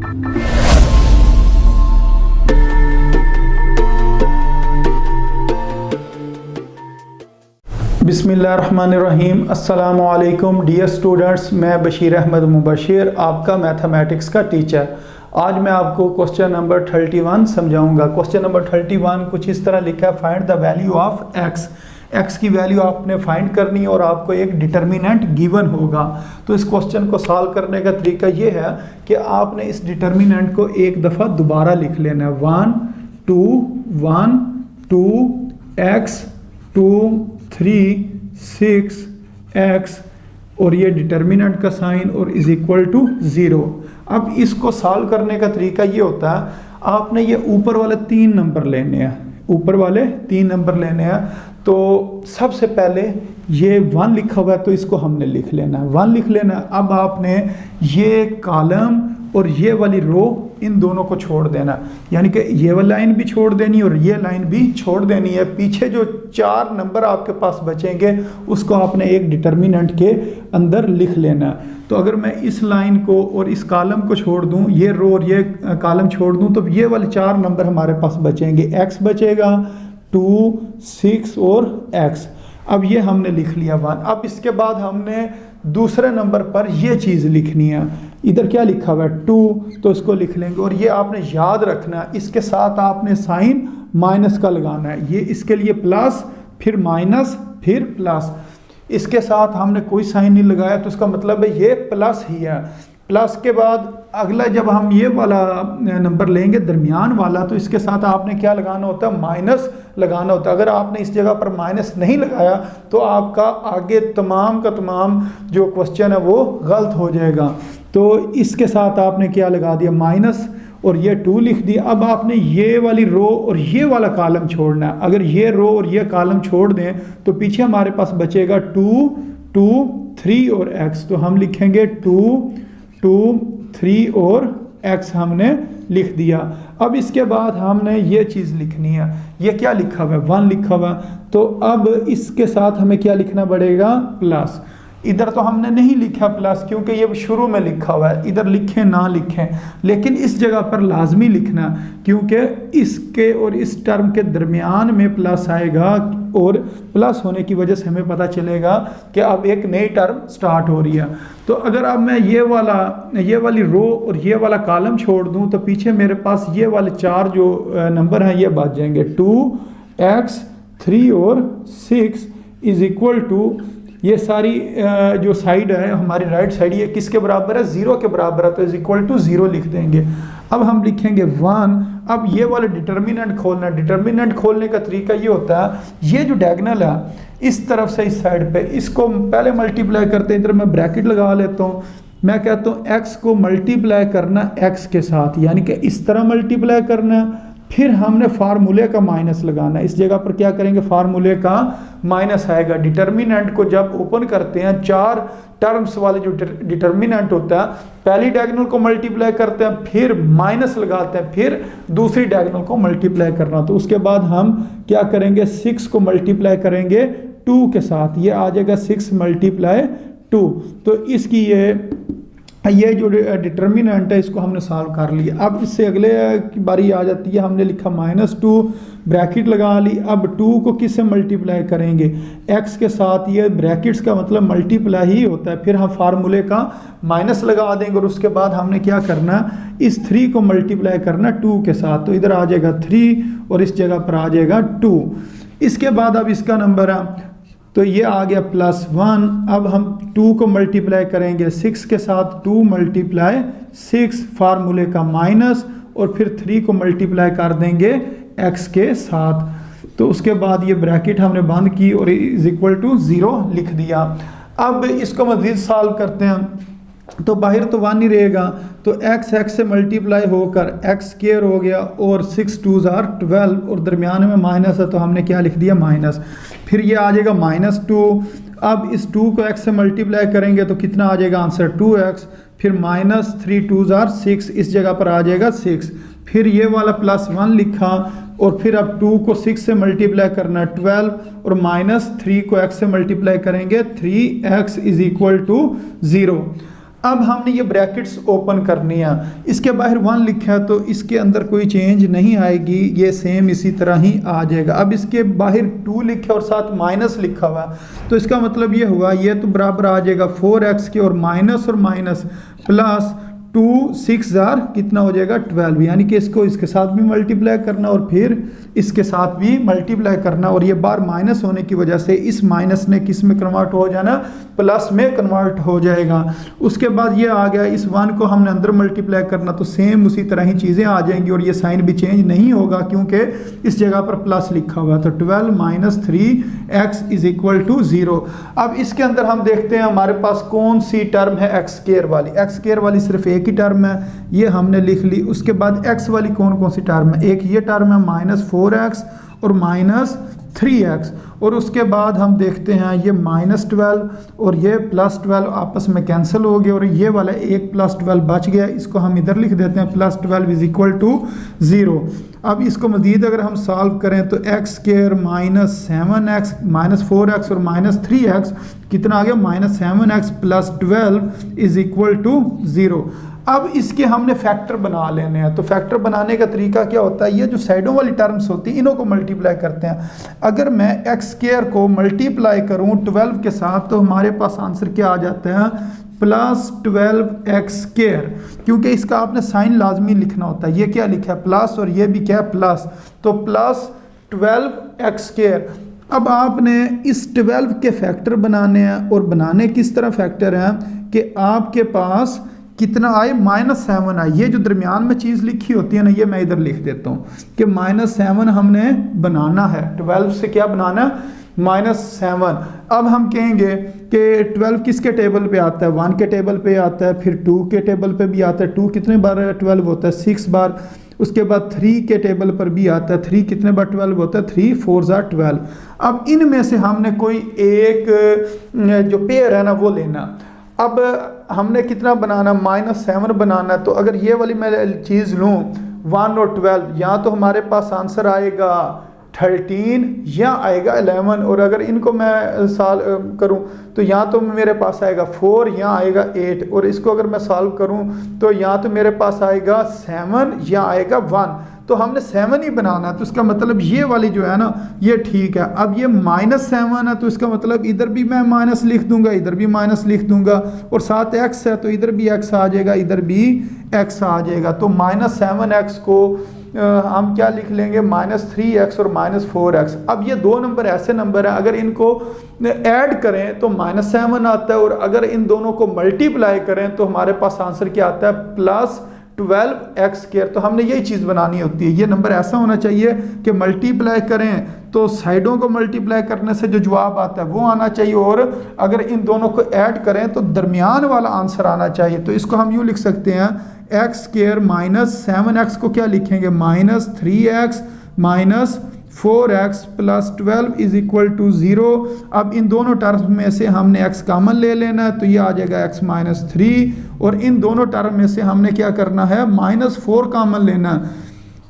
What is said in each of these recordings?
बिस्मिल्लाहिर्रहमानिर्रहीम। अस्सलामु अलैकुम डियर स्टूडेंट्स, मैं बशीर अहमद मुबशिर, आपका मैथमेटिक्स का टीचर। आज मैं आपको क्वेश्चन नंबर 31 समझाऊंगा। क्वेश्चन नंबर 31 कुछ इस तरह लिखा है, find the value of x. X की वैल्यू आपने फाइंड करनी है और आपको एक डिटर्मिनेंट गिवन होगा। तो इस क्वेश्चन को सॉल्व करने का तरीका ये है कि आपने इस डिटर्मिनेंट को एक दफ़ा दोबारा लिख लेना है। 1 2 1 2 एक्स 2 3 6 एक्स और ये डिटर्मिनेंट का साइन और इज इक्वल टू 0। अब इसको सॉल्व करने का तरीका ये होता है, आपने ये ऊपर वाले 3 नंबर लेने हैं, ऊपर वाले 3 नंबर लेने हैं। तो सबसे पहले ये 1 लिखा हुआ है तो इसको हमने लिख लेना है, 1 लिख लेना है। अब आपने ये कॉलम और ये वाली रो इन दोनों को छोड़ देना, यानी कि ये वाली लाइन भी छोड़ देनी और ये लाइन भी छोड़ देनी है। पीछे जो 4 नंबर आपके पास बचेंगे उसको आपने एक डिटर्मिनेंट के अंदर लिख लेना। तो अगर मैं इस लाइन को और इस कॉलम को छोड़ दूं, ये रो और ये कॉलम छोड़ दूं, तो ये वाले 4 नंबर हमारे पास बचेंगे। x बचेगा 2 6 और x। अब ये हमने लिख लिया 1। अब इसके बाद हमने दूसरे नंबर पर ये चीज़ लिखनी है। इधर क्या लिखा हुआ है 2, तो इसको लिख लेंगे और ये आपने याद रखना है, इसके साथ आपने साइन माइनस का लगाना है। ये इसके लिए प्लस, फिर माइनस, फिर प्लस। इसके साथ हमने कोई साइन नहीं लगाया तो इसका मतलब है ये प्लस ही है। प्लस के बाद अगला जब हम ये वाला नंबर लेंगे दरमियान वाला, तो इसके साथ आपने क्या लगाना होता है, माइनस लगाना होता है। अगर आपने इस जगह पर माइनस नहीं लगाया तो आपका आगे तमाम का तमाम जो क्वेश्चन है वो गलत हो जाएगा। तो इसके साथ आपने क्या लगा दिया, माइनस, और ये 2 लिख दिया। अब आपने ये वाली रो और ये वाला कॉलम छोड़ना है। अगर ये रो और ये कॉलम छोड़ दें तो पीछे हमारे पास बचेगा 2 2 3 और x। तो हम लिखेंगे 2 2 3 और x हमने लिख दिया। अब इसके बाद हमने ये चीज़ लिखनी है, ये क्या लिखा हुआ है 1 लिखा हुआ। तो अब इसके साथ हमें क्या लिखना पड़ेगा, प्लस। इधर तो हमने नहीं लिखा प्लस क्योंकि ये शुरू में लिखा हुआ है, इधर लिखें ना लिखें, लेकिन इस जगह पर लाजमी लिखना क्योंकि इसके और इस टर्म के दरमियान में प्लस आएगा और प्लस होने की वजह से हमें पता चलेगा कि अब एक नई टर्म स्टार्ट हो रही है। तो अगर अब मैं ये वाली रो और ये वाला कॉलम छोड़ दूं तो पीछे मेरे पास ये वाले 4 जो नंबर हैं ये बच जाएंगे। 2x 3 और 6 इज इक्वल टू, ये सारी जो साइड है हमारी राइट साइड, ये किसके बराबर है, 0 के बराबर है। तो इज इक्वल टू 0 लिख देंगे। अब हम लिखेंगे 1। अब ये वाला डिटर्मिनेंट खोलना, डिटर्मिनेंट खोलने का तरीका ये होता है, ये जो डायगोनल है इस तरफ से इस साइड पे, इसको पहले मल्टीप्लाई करते हैं। इधर मैं ब्रैकेट लगा लेता हूँ, मैं कहता हूँ x को मल्टीप्लाई करना x के साथ, यानी कि इस तरह मल्टीप्लाई करना, फिर हमने फार्मूले का माइनस लगाना। इस जगह पर क्या करेंगे, फार्मूले का माइनस आएगा। डिटर्मिनेंट को जब ओपन करते हैं, 4 टर्म्स वाले जो डिटर्मिनेंट होता है, पहली डायगोनल को मल्टीप्लाई करते हैं, फिर माइनस लगाते हैं, फिर दूसरी डायगोनल को मल्टीप्लाई करना। तो उसके बाद हम क्या करेंगे, 6 को मल्टीप्लाई करेंगे 2 के साथ, ये आ जाएगा 6 मल्टीप्लाई 2। तो इसकी ये जो डिटर्मिनेंट है इसको हमने सॉल्व कर लिया। अब इससे अगले की बारी आ जाती है, हमने लिखा -2, ब्रैकेट लगा ली। अब 2 को किससे मल्टीप्लाई करेंगे, x के साथ। ये ब्रैकेट्स का मतलब मल्टीप्लाई ही होता है। फिर हम फार्मूले का माइनस लगा देंगे और उसके बाद हमने क्या करना, इस 3 को मल्टीप्लाई करना 2 के साथ। तो इधर आ जाएगा 3 और इस जगह पर आ जाएगा 2। इसके बाद अब इसका नंबर है तो ये आ गया +1। अब हम 2 को मल्टीप्लाई करेंगे 6 के साथ, 2 मल्टीप्लाई 6, फार्मूले का माइनस, और फिर 3 को मल्टीप्लाई कर देंगे x के साथ। तो उसके बाद ये ब्रैकेट हमने बंद की और इज इक्वल टू 0 लिख दिया। अब इसको मज़ीद सॉल्व करते हैं तो बाहर तो 1 ही रहेगा, तो x से मल्टीप्लाई होकर x स्क्वायर हो गया और 6 2s are 12 और दरमियान में माइनस है तो हमने क्या लिख दिया, माइनस। फिर ये आ जाएगा -2। अब इस 2 को x से मल्टीप्लाई करेंगे तो कितना आ जाएगा आंसर, 2x। फिर -3 2s are 6, इस जगह पर आ जाएगा 6। फिर ये वाला +1 लिखा और फिर अब 2 को 6 से मल्टीप्लाई करना 12 और -3 को x से मल्टीप्लाई करेंगे 3x इज इक्वल टू 0। अब हमने ये ब्रैकेट्स ओपन करनी है, इसके बाहर 1 लिखा है तो इसके अंदर कोई चेंज नहीं आएगी, ये सेम इसी तरह ही आ जाएगा। अब इसके बाहर 2 लिखा और साथ माइनस लिखा हुआ, तो इसका मतलब ये हुआ ये तो बराबर आ जाएगा 4x के और माइनस प्लस 2 6 कितना हो जाएगा 12, यानी कि इसको इसके साथ भी मल्टीप्लाई करना और फिर इसके साथ भी मल्टीप्लाई करना, और ये बार माइनस होने की वजह से इस माइनस ने किस में कन्वर्ट हो जाना, प्लस में कन्वर्ट हो जाएगा। उसके बाद ये आ गया, इस 1 को हमने अंदर मल्टीप्लाई करना तो सेम उसी तरह ही चीज़ें आ जाएंगी और ये साइन भी चेंज नहीं होगा क्योंकि इस जगह पर प्लस लिखा हुआ। तो 12 - 3x = 0। अब इसके अंदर हम देखते हैं हमारे पास कौन सी टर्म है एक्स स्क्वायर वाली। एक्स स्क्वायर वाली सिर्फ एक ही टर्म है, ये हमने लिख ली। उसके बाद x वाली कौन कौन सी टर्म है, एक ये टर्म है -4x और -3x, और उसके बाद हम देखते हैं ये -12 और ये +12 आपस में कैंसिल हो गए और ये वाला एक +12 बच गया, इसको हम इधर लिख देते हैं +12 = 0। अब इसको मज़ीद अगर हम सॉल्व करें तो x² -7x -4x और -3x कितना आ गया, -7x + 12 = 0। अब इसके हमने फैक्टर बना लेने हैं, तो फैक्टर बनाने का तरीका क्या होता है, ये जो साइडों वाली टर्म्स होती हैं इन्हों को मल्टीप्लाई करते हैं। अगर मैं x² को मल्टीप्लाई करूं 12 के साथ तो हमारे पास आंसर क्या आ जाता है, +12x², क्योंकि इसका आपने साइन लाजमी लिखना होता है। ये क्या लिखा है प्लस और ये भी क्या प्लस, तो +12x²। अब आपने इस 12 के फैक्टर बनाने हैं, और बनाने किस तरह फैक्टर हैं कि आपके पास कितना आए, -7 आए। ये जो दरमियान में चीज़ लिखी होती है ना, ये मैं इधर लिख देता हूँ कि -7 हमने बनाना है। 12 से क्या बनाना है, -7। अब हम कहेंगे कि 12 किसके टेबल पे आता है, 1 के टेबल पे आता है, फिर 2 के टेबल पे भी आता है। 2 कितने बार 12 होता है, 6 बार। उसके बाद 3 के टेबल पर भी आता है, 3 कितने बार 12 होता है, 3 × 4 = 12। अब इनमें से हमने कोई एक जो पेयर है ना वो लेना। अब हमने कितना बनाना, -7 बनाना। तो अगर ये वाली मैं चीज़ लूँ 1 और 12, या तो हमारे पास आंसर आएगा 13 या आएगा 11, और अगर इनको मैं सॉल्व करूं तो या तो मेरे पास आएगा 4 या आएगा 8, और इसको अगर मैं सॉल्व करूं तो या तो मेरे पास आएगा 7 या आएगा 1। तो हमने 7 ही बनाना, तो इसका मतलब ये वाली जो है ना ये ठीक है। अब ये -7 है तो इसका मतलब इधर भी मैं माइनस लिख दूंगा, इधर भी माइनस लिख दूंगा, और साथ x है तो इधर भी x आ जाएगा, इधर भी x आ जाएगा। तो -7x को हम क्या लिख लेंगे, -3x और -4x। अब ये दो नंबर ऐसे नंबर हैं, अगर इनको ऐड करें तो -7 आता है, और अगर इन दोनों को मल्टीप्लाई करें तो हमारे पास आंसर क्या आता है, +12x²। तो हमने यही चीज़ बनानी होती है। ये नंबर ऐसा होना चाहिए कि मल्टीप्लाई करें तो साइडों को मल्टीप्लाई करने से जो जवाब आता है वो आना चाहिए, और अगर इन दोनों को ऐड करें तो दरमियान वाला आंसर आना चाहिए। तो इसको हम यूँ लिख सकते हैं, x² -7x को क्या लिखेंगे, -3x -4x + 12 = 0। अब इन दोनों टर्म्स में से हमने x कॉमन ले लेना है, तो ये आ जाएगा x -3, और इन दोनों टर्म में से हमने क्या करना है, -4 कॉमन लेना है,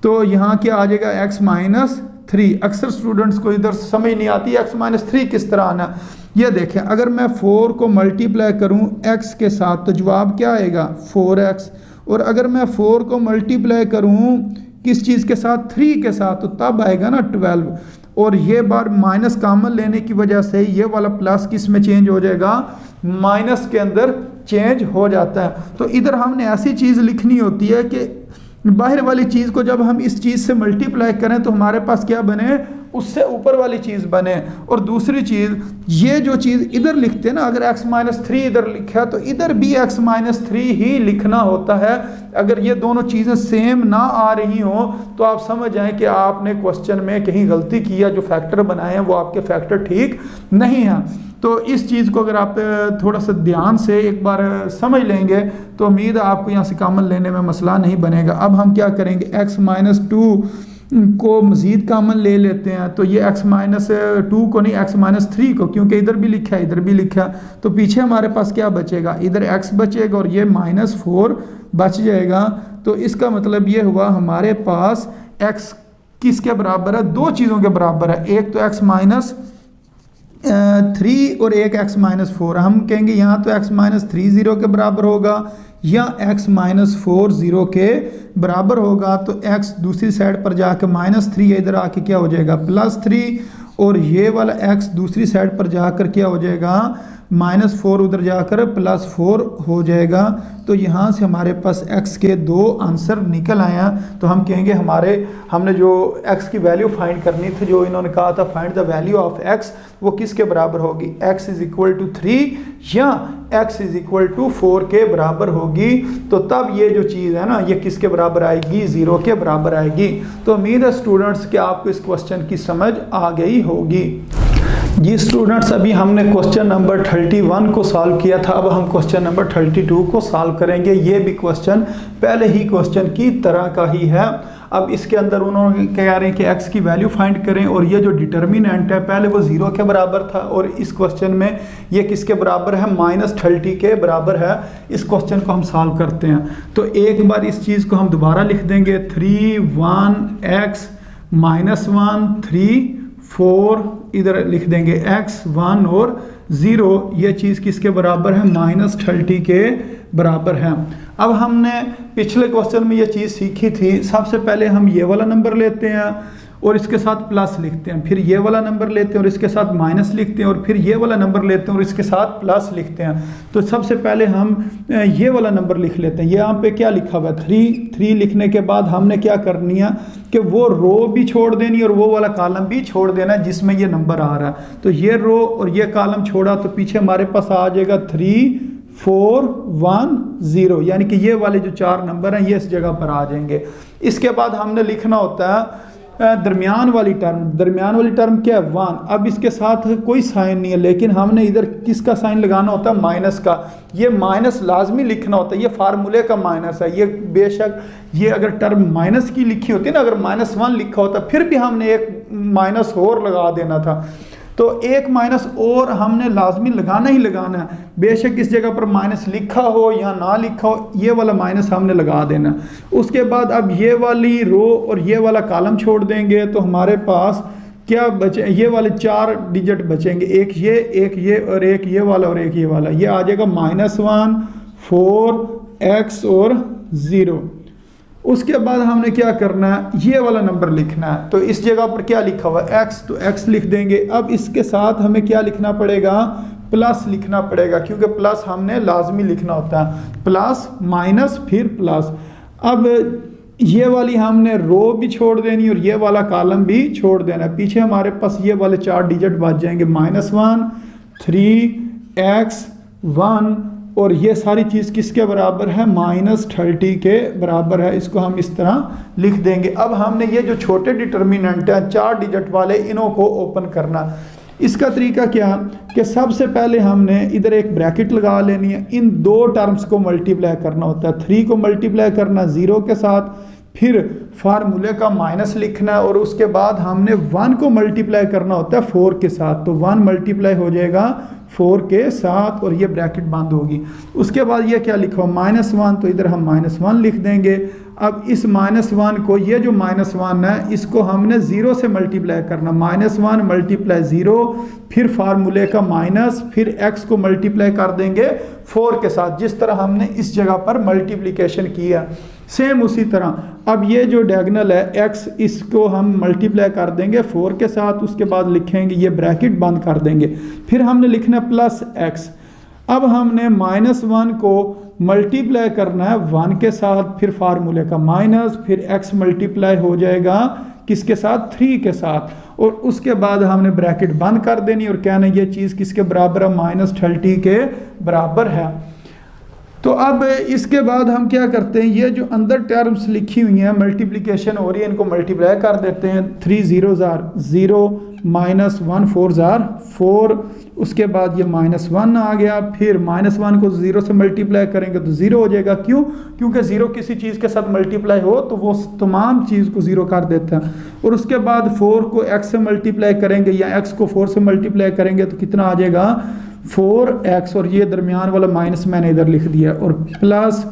तो यहाँ क्या आ जाएगा, x -3। अक्सर स्टूडेंट्स को इधर समझ नहीं आती x -3 किस तरह आना। ये देखें, अगर मैं 4 को मल्टीप्लाई करूँ x के साथ तो जवाब क्या आएगा, 4x, और अगर मैं 4 को मल्टीप्लाई करूँ किस चीज़ के साथ, 3 के साथ, तो तब आएगा ना 12, और ये बार माइनस कॉमन लेने की वजह से ये वाला प्लस किस में चेंज हो जाएगा, माइनस के अंदर चेंज हो जाता है। तो इधर हमने ऐसी चीज़ लिखनी होती है कि बाहर वाली चीज़ को जब हम इस चीज़ से मल्टीप्लाई करें तो हमारे पास क्या बने, उससे ऊपर वाली चीज़ बने। और दूसरी चीज़, ये जो चीज़ इधर लिखते हैं ना, अगर x -3 इधर लिखा है तो इधर भी x -3 ही लिखना होता है। अगर ये दोनों चीज़ें सेम ना आ रही हों तो आप समझ जाएं कि आपने क्वेश्चन में कहीं गलती किया, जो फैक्टर बनाए हैं वो आपके फैक्टर ठीक नहीं है। तो इस चीज़ को अगर आप थोड़ा सा ध्यान से एक बार समझ लेंगे तो उम्मीद है आपको यहाँ से कॉमन लेने में मसला नहीं बनेगा। अब हम क्या करेंगे, x -2 को मज़ीद कॉमन ले लेते हैं, तो ये x -2 को नहीं, x -3 को, क्योंकि इधर भी लिखा है इधर भी लिखा है, तो पीछे हमारे पास क्या बचेगा, इधर x बचेगा और ये -4 बच जाएगा। तो इसका मतलब ये हुआ हमारे पास x किसके बराबर है, दो चीज़ों के बराबर है। एक तो x 3 और एक x माइनस 4, हम कहेंगे यहाँ तो x माइनस 3 0 के बराबर होगा या x माइनस 4 0 के बराबर होगा। तो x दूसरी साइड पर जाकर -3 इधर आके क्या हो जाएगा +3, और ये वाला x दूसरी साइड पर जाकर क्या हो जाएगा -4 उधर जाकर +4 हो जाएगा। तो यहाँ से हमारे पास x के 2 आंसर निकल आया। तो हम कहेंगे हमने जो x की वैल्यू फाइंड करनी थी, जो इन्होंने कहा था find the value of x, वो किसके बराबर होगी, x इज इक्वल टू 3 या x इज इक्वल टू 4 के बराबर होगी। तो तब ये जो चीज़ है ना, ये किसके बराबर आएगी, 0 के बराबर आएगी। तो उम्मीद है स्टूडेंट्स कि आपको इस क्वेश्चन की समझ आ गई होगी। जी स्टूडेंट्स, अभी हमने क्वेश्चन नंबर 31 को सॉल्व किया था, अब हम क्वेश्चन नंबर 32 को सॉल्व करेंगे। ये भी क्वेश्चन पहले ही क्वेश्चन की तरह का ही है। अब इसके अंदर उन्होंने कह रहे हैं कि x की वैल्यू फाइंड करें, और ये जो डिटर्मिनेंट है पहले वो 0 के बराबर था, और इस क्वेश्चन में ये किसके बराबर है, -30 के बराबर है। इस क्वेश्चन को हम सॉल्व करते हैं। तो एक बार इस चीज़ को हम दोबारा लिख देंगे, 3 1 x -1 3 4, इधर लिख देंगे x 1 और 0, ये चीज़ किसके बराबर है, -30 के बराबर है। अब हमने पिछले क्वेश्चन में ये चीज़ सीखी थी, सबसे पहले हम ये वाला नंबर लेते हैं और इसके साथ प्लस लिखते हैं, फिर ये वाला नंबर लेते हैं और इसके साथ माइनस लिखते हैं, और फिर ये वाला नंबर लेते हैं और इसके साथ प्लस लिखते हैं। तो सबसे पहले हम ये वाला नंबर लिख लेते हैं। यहाँ पे क्या लिखा हुआ है, 3 लिखने के बाद हमने क्या करनी है कि वो रो भी छोड़ देनी और वो वाला कॉलम भी छोड़ देना है जिसमें ये नंबर आ रहा है। तो ये रो और ये कॉलम छोड़ा तो पीछे हमारे पास आ जाएगा 3 4 1 0, यानी कि ये वाले जो 4 नंबर हैं ये इस जगह पर आ जाएंगे। इसके बाद हमने लिखना होता है दरमियान वाली टर्म क्या है, 1। अब इसके साथ कोई साइन नहीं है, लेकिन हमने इधर किसका साइन लगाना होता है, माइनस का। ये माइनस लाजमी लिखना होता है, ये फार्मूले का माइनस है। ये बेशक ये अगर टर्म माइनस की लिखी होती ना, अगर -1 लिखा होता फिर भी हमने एक माइनस और लगा देना था। तो एक माइनस और हमने लाजमी लगाना ही लगाना है, बेशक इस जगह पर माइनस लिखा हो या ना लिखा हो, ये वाला माइनस हमने लगा देना। उसके बाद अब ये वाली रो और ये वाला कॉलम छोड़ देंगे तो हमारे पास क्या बचे, ये वाले 4 डिजिट बचेंगे, एक ये और एक ये वाला और एक ये वाला। ये आ जाएगा -1 4 x और 0। उसके बाद हमने क्या करना है, ये वाला नंबर लिखना है। तो इस जगह पर क्या लिखा हुआ है, x, तो x लिख देंगे। अब इसके साथ हमें क्या लिखना पड़ेगा, प्लस लिखना पड़ेगा, क्योंकि प्लस हमने लाजमी लिखना होता है, प्लस माइनस फिर प्लस। अब ये वाली हमने रो भी छोड़ देनी और ये वाला कॉलम भी छोड़ देना। पीछे हमारे पास ये वाले 4 डिजिट बच जाएंगे, -1 3 x 1, और ये सारी चीज़ किसके बराबर है, -30 के बराबर है। इसको हम इस तरह लिख देंगे। अब हमने ये जो छोटे डिटर्मिनेंट हैं 4 डिजिट वाले, इन्हों को ओपन करना। इसका तरीका क्या कि सबसे पहले हमने इधर एक ब्रैकेट लगा लेनी है, इन 2 टर्म्स को मल्टीप्लाई करना होता है। 3 को मल्टीप्लाई करना 0 के साथ, फिर फार्मूले का माइनस लिखना है, और उसके बाद हमने 1 को मल्टीप्लाई करना होता है 4 के साथ। तो 1 मल्टीप्लाई हो जाएगा 4 के साथ और ये ब्रैकेट बंद होगी। उसके बाद ये क्या लिखा हो, -1, तो इधर हम -1 लिख देंगे। अब इस -1 को, ये जो -1 है इसको हमने 0 से मल्टीप्लाई करना, -1 मल्टीप्लाई 0, फिर फार्मूले का माइनस, फिर x को मल्टीप्लाई कर देंगे 4 के साथ, जिस तरह हमने इस जगह पर मल्टीप्लिकेशन किया। सेम उसी तरह अब ये जो डायगोनल है x, इसको हम मल्टीप्लाई कर देंगे 4 के साथ, उसके बाद लिखेंगे, ये ब्रैकेट बंद कर देंगे, फिर हमने लिखना +x। अब हमने -1 को मल्टीप्लाई करना है 1 के साथ, फिर फार्मूले का माइनस, फिर x मल्टीप्लाई हो जाएगा किसके साथ, 3 के साथ, और उसके बाद हमने ब्रैकेट बंद कर देनी और कहना ये चीज़ किसके बराबर है, -30 के बराबर है। तो अब इसके बाद हम क्या करते हैं, ये जो अंदर टर्म्स लिखी हुई हैं मल्टीप्लिकेशन हो रही है, इनको मल्टीप्लाई कर देते हैं। 3 0s are 0, -1 4s are 4, उसके बाद ये -1 आ गया, फिर -1 को 0 से मल्टीप्लाई करेंगे तो 0 हो जाएगा। क्यों, क्योंकि 0 किसी चीज़ के साथ मल्टीप्लाई हो तो वो तमाम चीज़ को 0 कर देता है। और उसके बाद 4 को x से मल्टीप्लाई करेंगे या x को 4 से मल्टीप्लाई करेंगे तो कितना आ जाएगा, 4x, और ये दरमियान वाला माइनस मैंने इधर लिख दिया, और प्लस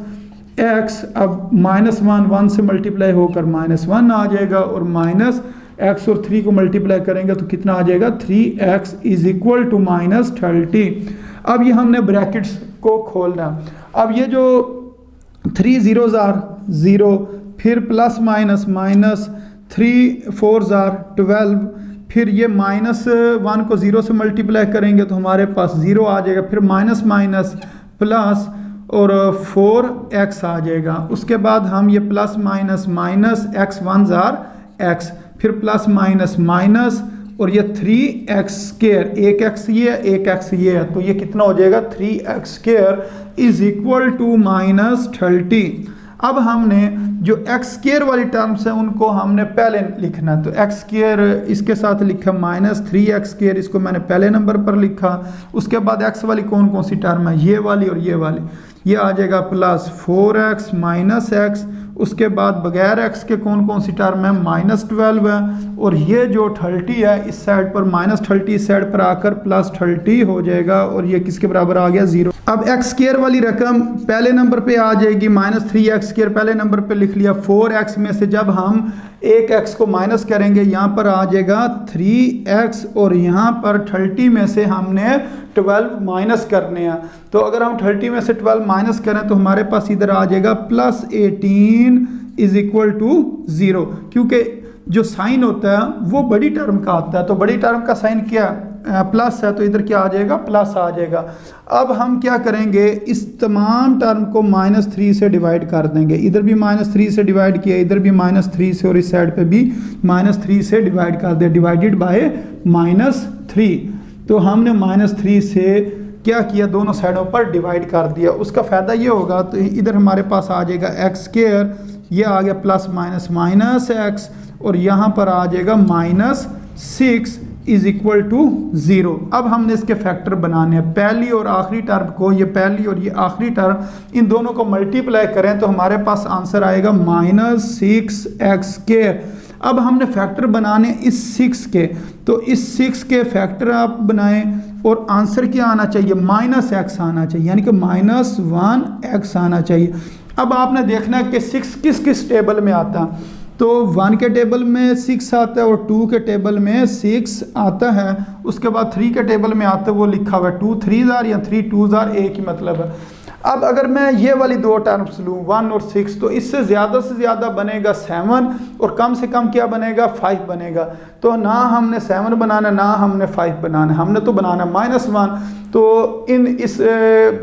x। अब -1 1 से मल्टीप्लाई होकर -1 आ जाएगा, और माइनस x और 3 को मल्टीप्लाई करेंगे तो कितना आ जाएगा 3x इज इक्वल टू -30। अब ये हमने ब्रैकेट्स को खोलना। अब ये जो 3 zeros are 0, फिर plus minus minus 3 4s are 12, फिर ये -1 को 0 से मल्टीप्लाई करेंगे तो हमारे पास 0 आ जाएगा, फिर माइनस माइनस प्लस और 4x आ जाएगा। उसके बाद हम ये plus minus minus x 1s are x, फिर प्लस माइनस माइनस और ये 3x स्क्वायर, एक x ये एक x ये है, तो ये कितना हो जाएगा 3x square is equal to -30। अब हमने जो x स्क्वायर वाली टर्म्स है उनको हमने पहले लिखना है, तो x स्क्वायर इसके साथ लिखा -3x स्क्वायर, इसको मैंने पहले नंबर पर लिखा। उसके बाद x वाली कौन कौन सी टर्म है, ये वाली और ये वाली, ये आ जाएगा प्लस 4x माइनस x। उसके बाद बगैर x के कौन कौन सी टर्म है, -12 है, और ये जो 30 है इस साइड पर -30 इस साइड पर आकर +30 हो जाएगा, और ये किसके बराबर आ गया 0। अब x स्क्वायर वाली रकम पहले नंबर पे आ जाएगी, -3x स्क्वायर पहले नंबर पे लिख लिया। 4x में से जब हम एक x को माइनस करेंगे यहाँ पर आ जाएगा 3x, और यहाँ पर 30 में से हमने 12 माइनस करने हैं, तो अगर हम 30 में से 12 माइनस करें तो हमारे पास इधर आ जाएगा +18 इज इक्वल टू 0, क्योंकि जो साइन होता है वो बड़ी टर्म का आता है, तो बड़ी टर्म का साइन क्या प्लस है, तो इधर क्या आ जाएगा प्लस आ जाएगा। अब हम क्या करेंगे, इस तमाम टर्म को -3 से डिवाइड कर देंगे, इधर भी -3 से डिवाइड किया, इधर भी -3 से, और इस साइड पे भी -3 से डिवाइड कर दिया, डिवाइडेड बाय -3। तो हमने -3 से क्या किया, दोनों साइडों पर डिवाइड कर दिया। उसका फ़ायदा ये होगा, तो इधर हमारे पास आ जाएगा x स्क्वायर, ये आ गया प्लस माइनस माइनस x, और यहाँ पर आ जाएगा -6 इज इक्वल टू 0। अब हमने इसके फैक्टर बनाने हैं, पहली और आखिरी टर्म को, ये पहली और ये आखिरी टर्म, इन दोनों को मल्टीप्लाई करें तो हमारे पास आंसर आएगा -6x स्क्वायर। अब हमने फैक्टर बनाने इस 6 के, तो इस 6 के फैक्टर आप बनाएं और आंसर क्या आना चाहिए, -x आना चाहिए, यानी कि -1x आना चाहिए। अब आपने देखना है कि 6 किस किस टेबल में आता है, तो 1 के टेबल में 6 आता है और 2 के टेबल में 6 आता है। उसके बाद 3 के टेबल में आता है, वो लिखा हुआ है 2 3s are या 3 2s are, एक ही मतलब है। अब अगर मैं ये वाली दो टर्म्स लूँ 1 और 6, तो इससे ज़्यादा बनेगा 7 और कम से कम क्या बनेगा 5 बनेगा। तो ना हमने 7 बनाना ना हमने 5 बनाना, हमने तो बनाना -1, तो इस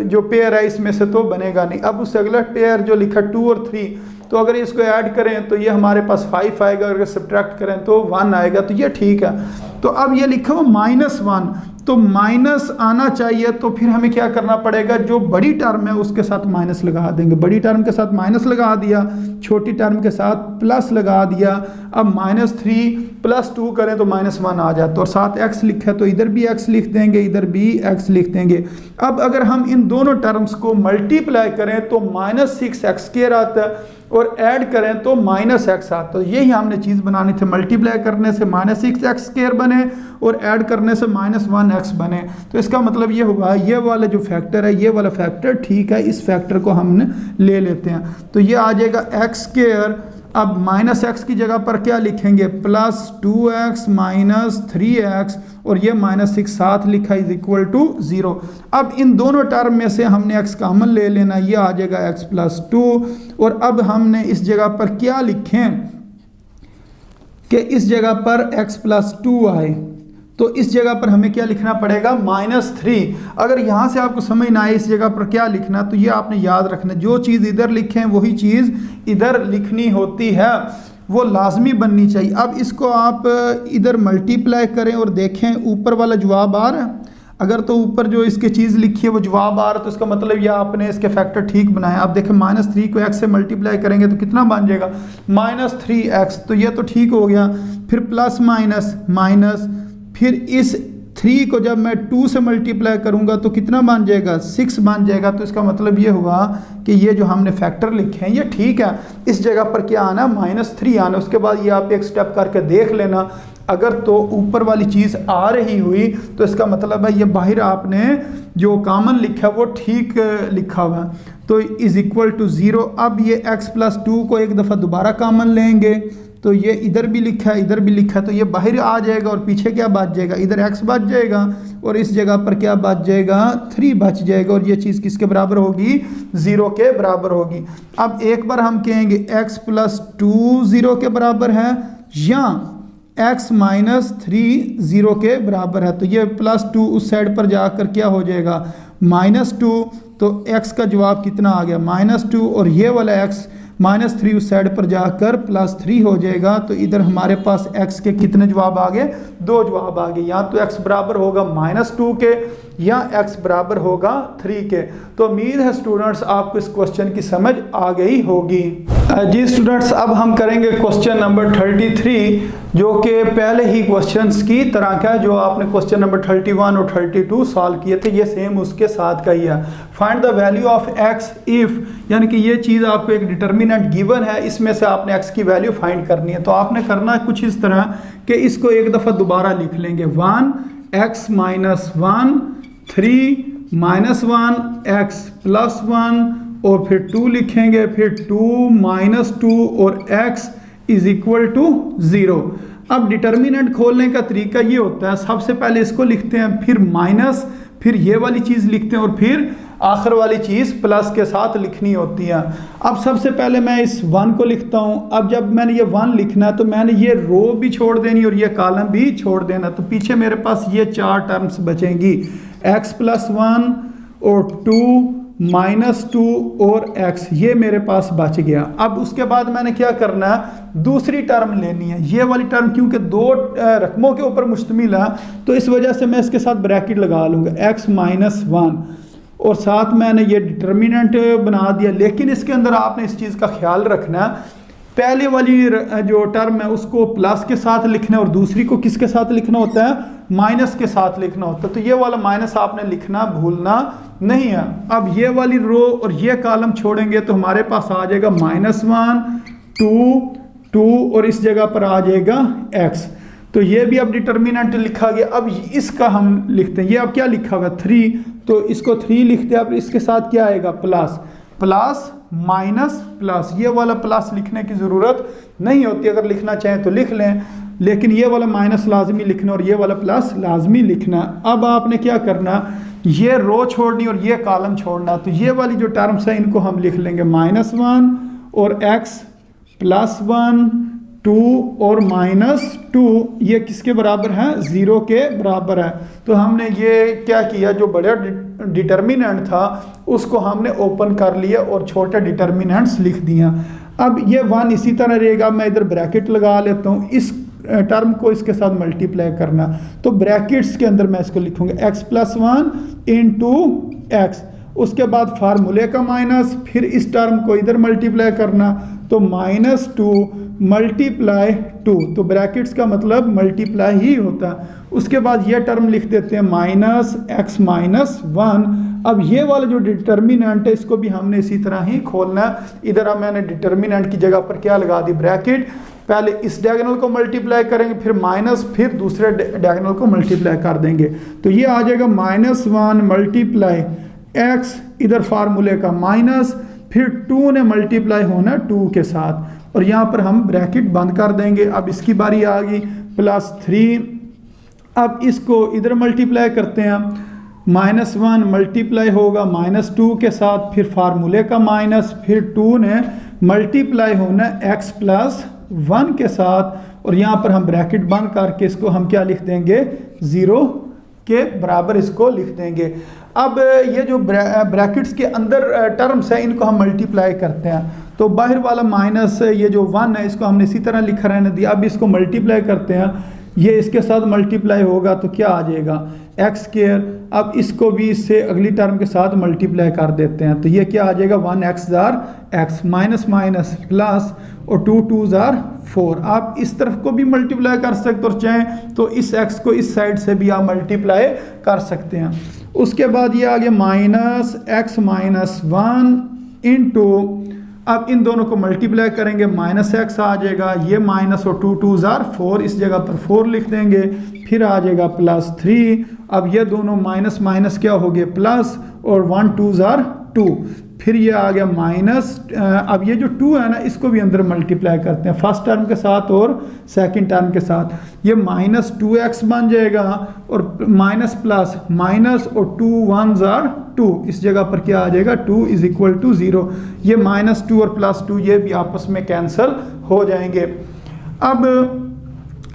जो पेयर है इसमें से तो बनेगा नहीं। अब उससे अगला पेयर जो लिखा 2 और 3, तो अगर इसको ऐड करें तो ये हमारे पास 5 आएगा, अगर सब्ट्रैक्ट करें तो 1 आएगा, तो ये ठीक है। तो अब ये लिखा हुआ -1, तो माइनस आना चाहिए, तो फिर हमें क्या करना पड़ेगा, जो बड़ी टर्म है उसके साथ माइनस लगा देंगे, बड़ी टर्म के साथ माइनस लगा दिया, छोटी टर्म के साथ प्लस लगा दिया। अब -3 + 2 करें तो -1 आ जाता है, और साथ x लिखा है तो इधर भी x लिख देंगे, इधर भी x लिख देंगे। अब अगर हम इन दोनों टर्म्स को मल्टीप्लाई करें तो -6x स्क्वायर आता है, और ऐड करें तो -x आता है। यही हमने चीज़ बनानी थी, मल्टीप्लाई करने से -6x स्क्वायर बने और ऐड करने से -1x बने। तो इसका मतलब ये हुआ, ये वाला जो फैक्टर है, ये वाला फैक्टर ठीक है, इस फैक्टर को हमने ले लेते हैं, तो ये आ जाएगा x स्क्वायर। अब -x की जगह पर क्या लिखेंगे, +2x - 3x, और ये -6 साथ लिखा इज इक्वल टू 0। अब इन दोनों टर्म में से हमने x कॉमन ले लेना, ये आ जाएगा x + 2, और अब हमने इस जगह पर क्या लिखें कि इस जगह पर x + 2 आए, तो इस जगह पर हमें क्या लिखना पड़ेगा, -3। अगर यहाँ से आपको समझ ना आए इस जगह पर क्या लिखना, तो ये आपने याद रखना, जो चीज़ इधर लिखें वही चीज़ इधर लिखनी होती है, वो लाजमी बननी चाहिए। अब इसको आप इधर मल्टीप्लाई करें और देखें ऊपर वाला जवाब आ रहा है, अगर तो ऊपर जो इसकी चीज़ लिखी है वो जवाब आ रहा है, तो इसका मतलब ये आपने इसके फैक्टर ठीक बनाए। आप देखें -3 को x से मल्टीप्लाई करेंगे तो कितना बन जाएगा, -3x, तो ये तो ठीक हो गया। फिर प्लस माइनस माइनस, फिर इस 3 को जब मैं 2 से मल्टीप्लाई करूंगा तो कितना बन जाएगा, 6 बन जाएगा। तो इसका मतलब ये हुआ कि ये जो हमने फैक्टर लिखे हैं ये ठीक है, इस जगह पर क्या आना, -3 आना। उसके बाद ये आप एक स्टेप करके देख लेना, अगर तो ऊपर वाली चीज़ आ रही हुई तो इसका मतलब है ये बाहर आपने जो कॉमन लिखा वो ठीक लिखा हुआ, तो इज इक्वल टू 0। अब ये x + 2 को एक दफ़ा दोबारा कॉमन लेंगे तो ये इधर भी लिखा है, इधर भी लिखा है, तो ये बाहर आ जाएगा और पीछे क्या बच जाएगा, इधर x बच जाएगा और इस जगह पर क्या बच जाएगा, 3 बच जाएगा और ये चीज़ किसके बराबर होगी, 0 के बराबर होगी। अब एक बार हम कहेंगे x + 2 0 के बराबर है या x - 3 0 के बराबर है। तो ये +2 उस साइड पर जाकर क्या हो जाएगा, -2, तो x का जवाब कितना आ गया, -2, और ये वाला x -3 उस साइड पर जाकर +3 हो जाएगा। तो इधर हमारे पास x के कितने जवाब आ गए, 2 जवाब आ गए। या तो x बराबर होगा -2 के या x बराबर होगा 3 के। तो उम्मीद है स्टूडेंट्स आपको इस क्वेश्चन की समझ आ गई होगी। जी स्टूडेंट्स, अब हम करेंगे क्वेश्चन नंबर 33, जो कि पहले ही क्वेश्चंस की तरह का है, जो आपने क्वेश्चन नंबर 31 और 32 सॉल्व किए थे, ये सेम उसके साथ का ही है। Find the value of x if, यानी कि ये चीज़ आपको एक डिटर्मिनेंट गिवन है, इसमें से आपने x की वैल्यू फाइंड करनी है। तो आपने करना है कुछ इस तरह कि इसको एक दफ़ा दोबारा लिख लेंगे, 1x - 1 3 - 1 x + 1 और फिर 2 लिखेंगे, फिर 2 - 2 और x = 0। अब डिटर्मिनेंट खोलने का तरीका ये होता है, सबसे पहले इसको लिखते हैं, फिर माइनस, फिर ये वाली चीज़ लिखते हैं और फिर आखिर वाली चीज़ प्लस के साथ लिखनी होती है। अब सबसे पहले मैं इस 1 को लिखता हूँ। अब जब मैंने ये 1 लिखना है तो मैंने ये रो भी छोड़ देनी और ये कॉलम भी छोड़ देना। तो पीछे मेरे पास ये 4 टर्म्स बचेंगी, x + 1 और 2 - 2 और x, ये मेरे पास बच गया। अब उसके बाद मैंने क्या करना है, दूसरी टर्म लेनी है। ये वाली टर्म क्योंकि 2 रकमों के ऊपर मुश्तमिल है, तो इस वजह से मैं इसके साथ ब्रैकेट लगा लूँगा, x - 1, और साथ मैंने ये डिटर्मिनेंट बना दिया। लेकिन इसके अंदर आपने इस चीज़ का ख्याल रखना है, पहले वाली जो टर्म है उसको प्लस के साथ लिखना है और दूसरी को किसके साथ लिखना होता है, माइनस के साथ लिखना होता है। तो ये वाला माइनस आपने लिखना भूलना नहीं है। अब ये वाली रो और ये कॉलम छोड़ेंगे तो हमारे पास आ जाएगा -1 2 2 और इस जगह पर आ जाएगा x। तो ये भी अब डिटर्मिनेंट लिखा गया। अब इसका हम लिखते हैं, ये अब क्या लिखा हुआ 3, तो इसको 3 लिखते हैं। अब इसके साथ क्या आएगा, प्लस प्लस माइनस प्लस। ये वाला प्लस लिखने की ज़रूरत नहीं होती, अगर लिखना चाहें तो लिख लें, लेकिन ये वाला माइनस लाजमी लिखना और ये वाला प्लस लाजमी लिखना। अब आपने क्या करना, ये रो छोड़नी और ये कॉलम छोड़ना। तो ये वाली जो टर्म्स है इनको हम लिख लेंगे -1 और x + 1 2 और -2, ये किसके बराबर है, 0 के बराबर है। तो हमने ये क्या किया, जो बड़ा डिटर्मिनेंट था उसको हमने ओपन कर लिया और छोटे डिटर्मिनेंट्स लिख दिया। अब ये 1 इसी तरह रहेगा, मैं इधर ब्रैकेट लगा लेता हूँ, इस टर्म को इसके साथ मल्टीप्लाई करना। तो ब्रैकेट्स के अंदर मैं इसको लिखूंगा x + 1 × x, उसके बाद फार्मूले का माइनस, फिर इस टर्म को इधर मल्टीप्लाई करना, तो -2 × 2, तो ब्रैकेट्स का मतलब मल्टीप्लाई ही होता है। उसके बाद ये टर्म लिख देते हैं -x - 1। अब ये वाला जो डिटर्मिनेंट है इसको भी हमने इसी तरह ही खोलना है। इधर अब मैंने डिटर्मिनेंट की जगह पर क्या लगा दी, ब्रैकेट। पहले इस डायगोनल को मल्टीप्लाई करेंगे, फिर माइनस, फिर दूसरे डायगोनल को मल्टीप्लाई कर देंगे। तो ये आ जाएगा -1 × x, इधर फार्मूले का माइनस, फिर 2 ने मल्टीप्लाई होना 2 के साथ, और यहाँ पर हम ब्रैकेट बंद कर देंगे। अब इसकी बारी आ गई +3। अब इसको इधर मल्टीप्लाई करते हैं, -1 मल्टीप्लाई होगा -2 के साथ, फिर फार्मूले का माइनस, फिर 2 ने मल्टीप्लाई होना x + 1 के साथ, और यहाँ पर हम ब्रैकेट बंद करके इसको हम क्या लिख देंगे, 0 के बराबर इसको लिख देंगे। अब ये जो ब्रैकेट्स के अंदर टर्म्स हैं इनको हम मल्टीप्लाई करते हैं। तो बाहर वाला माइनस, ये जो 1 है इसको हमने इसी तरह लिखा रहने दिया। अब इसको मल्टीप्लाई करते हैं, ये इसके साथ मल्टीप्लाई होगा तो क्या आ जाएगा, x²। अब इसको भी इससे अगली टर्म के साथ मल्टीप्लाई कर देते हैं, तो ये क्या आ जाएगा, 1x x minus minus plus और 2 2 4। आप इस तरफ को भी मल्टीप्लाई कर सकते और चाहें तो इस x को इस साइड से भी आप मल्टीप्लाई कर सकते हैं। उसके बाद ये आ गया -x - 1 × अब इन दोनों को मल्टीप्लाई करेंगे, -x आ जाएगा, ये माइनस और 2 2 4, इस जगह पर 4 लिख देंगे, फिर आ जाएगा +3। अब ये दोनों माइनस माइनस क्या हो गए, प्लस, और 1 2 2, फिर ये आ गया माइनस, अब ये जो 2 है ना इसको भी अंदर मल्टीप्लाई करते हैं फर्स्ट टर्म के साथ और सेकंड टर्म के साथ, ये माइनस 2x बन जाएगा और माइनस प्लस माइनस और 2 1s are 2, इस जगह पर क्या आ जाएगा 2 इज इक्वल टू 0, ये माइनस 2 और प्लस 2 ये भी आपस में कैंसिल हो जाएंगे। अब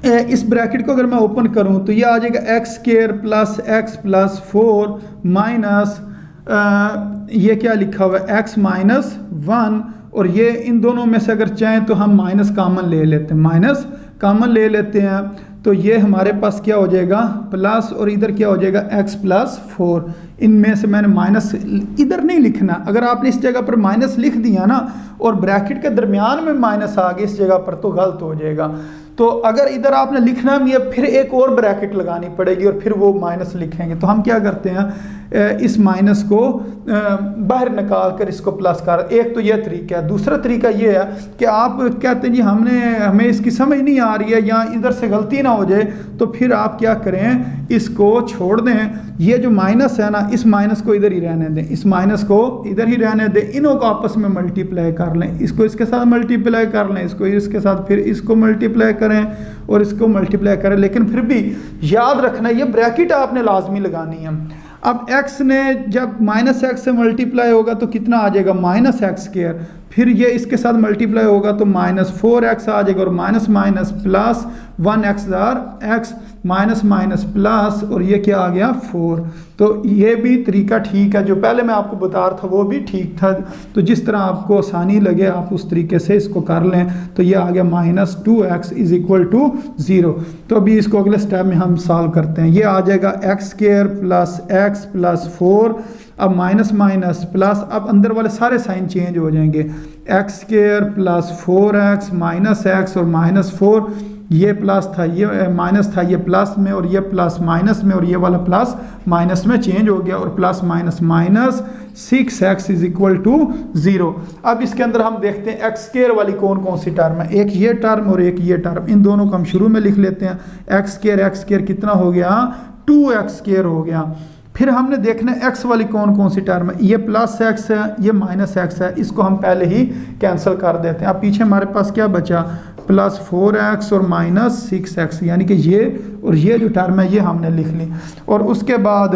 इस ब्रैकेट को अगर मैं ओपन करूं तो ये आ जाएगा x square plus x plus 4 minus ये क्या लिखा हुआ है x माइनस 1, और ये इन दोनों में से अगर चाहें तो हम माइनस कॉमन ले लेते हैं, माइनस कॉमन ले लेते हैं तो ये हमारे पास क्या हो जाएगा प्लस, और इधर क्या हो जाएगा x प्लस 4, इनमें से मैंने माइनस इधर नहीं लिखना, अगर आपने इस जगह पर माइनस लिख दिया ना और ब्रैकेट के दरमियान में माइनस आ गया इस जगह पर तो गलत हो जाएगा। तो अगर इधर आपने लिखना भी है फिर एक और ब्रैकेट लगानी पड़ेगी और फिर वो माइनस लिखेंगे, तो हम क्या करते हैं इस माइनस को बाहर निकाल कर इसको प्लस कर, एक तो यह तरीका है। दूसरा तरीका ये है कि आप कहते हैं जी हमें इसकी समझ नहीं आ रही है या इधर से गलती ना हो जाए, तो फिर आप क्या करें इसको छोड़ दें, ये जो माइनस है ना इस माइनस को इधर ही रहने दें, इस माइनस को इधर ही रहने दें, इन्हों को आपस में मल्टीप्लाई कर लें, इसको इसके साथ मल्टीप्लाई कर लें, इसको इसके साथ फिर इसको मल्टीप्लाई करें और इसको मल्टीप्लाई करें, लेकिन फिर भी याद रखना ये ब्रैकेट आपने लाजमी लगानी है। अब x ने जब माइनस एक्स से मल्टीप्लाई होगा तो कितना आ जाएगा माइनस एक्स स्क्वायर, फिर ये इसके साथ मल्टीप्लाई होगा तो माइनस 4x आ जाएगा और minus minus plus 1x x minus minus plus, और ये क्या आ गया 4। तो ये भी तरीका ठीक है, जो पहले मैं आपको बता रहा था वो भी ठीक था, तो जिस तरह आपको आसानी लगे आप उस तरीके से इसको कर लें। तो ये आ गया minus 2x is equal to 0। तो अभी इसको अगले स्टेप में हम सॉल्व करते हैं, ये आ जाएगा x square plus x plus 4, अब माइनस माइनस प्लस, अब अंदर वाले सारे साइन चेंज हो जाएंगे, x square plus 4x minus x और माइनस 4, ये प्लस था ये माइनस था, ये प्लस में और ये प्लस माइनस में, और ये वाला प्लस माइनस में चेंज हो गया, और plus minus minus 6x is equal to 0। अब इसके अंदर हम देखते हैं एक्स स्क्वायर वाली कौन कौन सी टर्म है, एक ये टर्म और एक ये टर्म, इन दोनों को हम शुरू में लिख लेते हैं। एक्स स्क्वायर कितना हो गया 2x स्क्वायर हो गया। फिर हमने देखना है एक्स वाली कौन कौन सी टर्म है, ये प्लस एक्स है ये माइनस एक्स है, इसको हम पहले ही कैंसिल कर देते हैं। अब पीछे हमारे पास क्या बचा प्लस 4x और माइनस 6x, यानी कि ये और ये जो टर्म है ये हमने लिख ली, और उसके बाद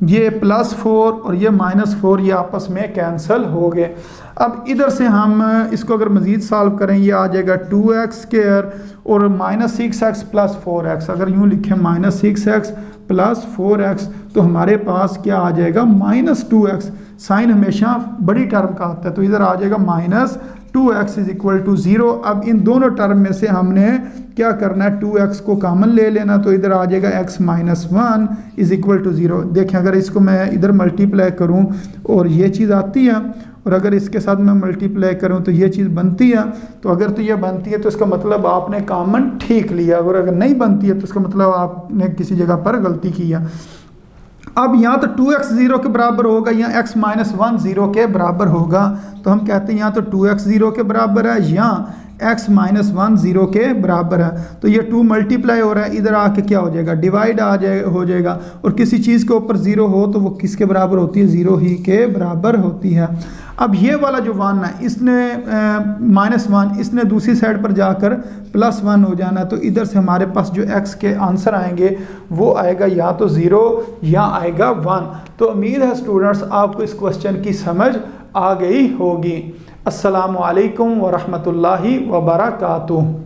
ये प्लस 4 और ये माइनस 4 ये आपस में कैंसिल हो गए। अब इधर से हम इसको अगर मज़ीद सॉल्व करें ये आ जाएगा 2x स्क्वायर और माइनस 6x प्लस 4x, अगर यूँ लिखें माइनस 6x प्लस 4x तो हमारे पास क्या आ जाएगा माइनस 2x, साइन हमेशा बड़ी टर्म का आता है, तो इधर आ जाएगा minus 2x is equal to 0। अब इन दोनों टर्म में से हमने क्या करना है 2x को कॉमन ले लेना, तो इधर आ जाएगा x minus 1 is equal to 0। देखें अगर इसको मैं इधर मल्टीप्लाई करूं और ये चीज़ आती है, और अगर इसके साथ मैं मल्टीप्लाई करूं तो ये चीज़ बनती है, तो अगर तो ये बनती है तो इसका मतलब आपने कॉमन ठीक लिया, और अगर नहीं बनती है तो इसका मतलब आपने किसी जगह पर गलती किया। अब यहाँ तो 2x 0 के बराबर होगा, यहाँ x माइनस 1 0 के बराबर होगा, तो हम कहते हैं यहाँ तो 2x 0 के बराबर है, यहाँ x माइनस 1 0 के बराबर है, तो ये 2 मल्टीप्लाई हो रहा है, इधर आके क्या हो जाएगा डिवाइड हो जाएगा, और किसी चीज़ के ऊपर 0 हो तो वो किसके बराबर होती है 0 ही के बराबर होती है। अब ये वाला जो 1 है इसने माइनस 1 इसने दूसरी साइड पर जाकर प्लस 1 हो जाना, तो इधर से हमारे पास जो x के आंसर आएंगे वो आएगा या तो 0 या आएगा 1। तो उम्मीद है स्टूडेंट्स आपको इस क्वेश्चन की समझ आ गई होगी। अस्सलामु अलैकुम व रहमतुल्लाहि व बरकातुहू।